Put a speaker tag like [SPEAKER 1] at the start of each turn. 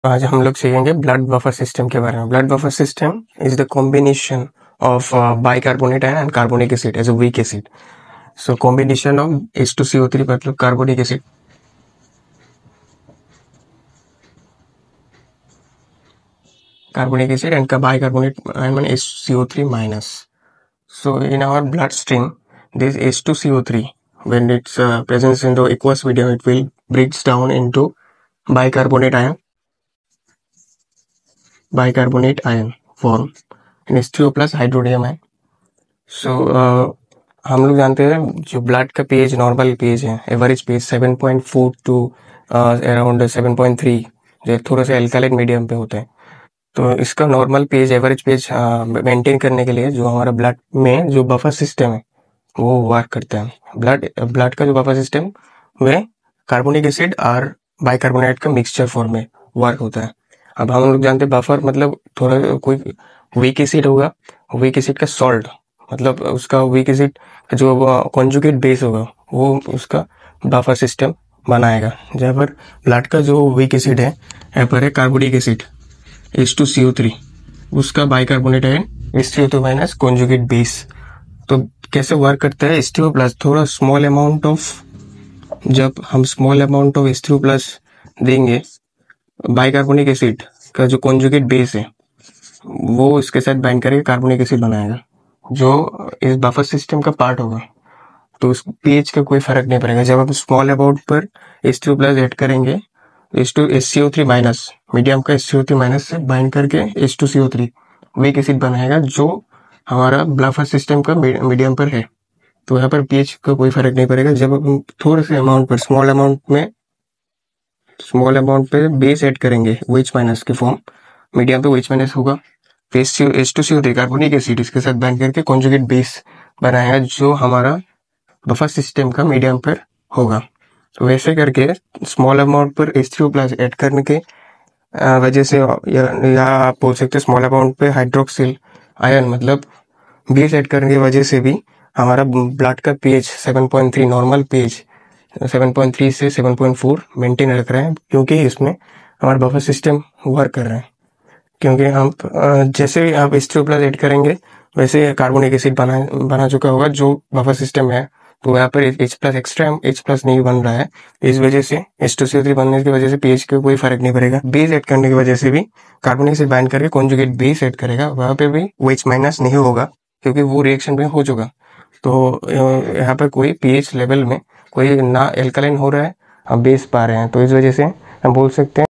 [SPEAKER 1] आज हम लोग सीखेंगे ब्लड बफर सिस्टम के बारे में। Blood buffer system is the combination of bicarbonate ion and carbonic acid as a weak acid. So combination of H2CO3 मतलब carbonic acid, and bicarbonate ion HCO3 minus. So in our bloodstream, this H2CO3, when it's present in the aqueous medium, it will breaks down into bicarbonate ion form in H2O plus hydronium ion. So हम लोग जानते हैं जो blood का pH normal pH है, average pH 7.4 to around 7.3, जो थोड़ा सा एल्कालाइन मीडियम पे होता है। तो इसका normal pH, average pH maintain करने के लिए जो हमारा ब्लड में जो बफर सिस्टम है वो वर्क करता है। ब्लड का जो बफर सिस्टम वह कार्बोनिक एसिड और बाइकार्बोनेट का मिक्सचर फॉर्म में वर्क होता है। अब हम लोग जानते हैं बफर मतलब थोड़ा कोई वीक एसिड होगा, वीक एसिड का सॉल्ट मतलब उसका वीक एसिड जो कॉन्जुगेट बेस होगा वो उसका बफर सिस्टम बनाएगा। जहाँ पर ब्लड का जो वीक एसिड है, यहाँ पर है कार्बोनिक एसिड H2CO3, उसका बाइकार्बोनेट है H3O2 माइनस कॉन्जुगेट बेस। तो कैसे वर्क करता है H2O प्लस, थोड़ा स्मॉल अमाउंट ऑफ, जब हम small amount of H2O plus देंगे, बाइकार्बोनिक एसिड का जो कॉन्जुगेट बेस है वो इसके साथ बाइंड करके कार्बोनिक एसिड बनाएगा जो इस बफर सिस्टम का पार्ट होगा। तो उस pH का कोई फर्क नहीं पड़ेगा। जब हम स्मॉल अमाउंट पर H2O प्लस ऐड करेंगे, HCO3 माइनस, मीडियम का HCO3 माइनस से बाइंड करके H2CO3 वीक एसिड बनाएगा जो हमारा बफर सिस्टम का मीडियम पर है। तो यहाँ पर pH का कोई फर्क नहीं पड़ेगा। जब हम थोड़े से अमाउंट पर स्मॉल अमाउंट पे बेस ऐड करेंगे OH माइनस के फॉर्म, मीडियम पे OH माइनस होगा, H2CO3 कार्बोनिक एसिड इसके साथ बाइंड करके कॉन्जुगेट बेस बनाएगा जो हमारा बफर सिस्टम का मीडियम पर होगा। तो वैसे करके स्मॉल अमाउंट पर H3O प्लस ऐड करने के वजह से, या आप बोल सकते हैं स्मॉल अमाउंट पे हाइड्रोक्सिल आयन मतलब बेस ऐड करने की वजह से भी हमारा ब्लड का pH 7.3, नॉर्मल pH 7.3 से 7.4 मेंटेन रख रहे हैं, क्योंकि इसमें हमारा बफर सिस्टम वर्क कर रहा है। क्योंकि हम जैसे आप H3O प्लस ऐड करेंगे वैसे कार्बोनिक एसिड बना चुका होगा जो बफर सिस्टम है। तो यहाँ पर H plus extra H plus नहीं बन रहा है, इस वजह से H2CO3 बनने की वजह से pH का कोई फर्क नहीं पड़ेगा। बेस ऐड करने की वजह से भी कार्बोनिक एसिड बाइंड करके कॉन्जुगेट बेस ऐड करेगा, वहाँ पे भी OH माइनस नहीं होगा क्योंकि वो रिएक्शन में हो चुका। तो यहाँ पर कोई pH लेवल में कोई ना एल्कलाइन हो रहा है, हम बेस पा रहे हैं। तो इस वजह से हम बोल सकते हैं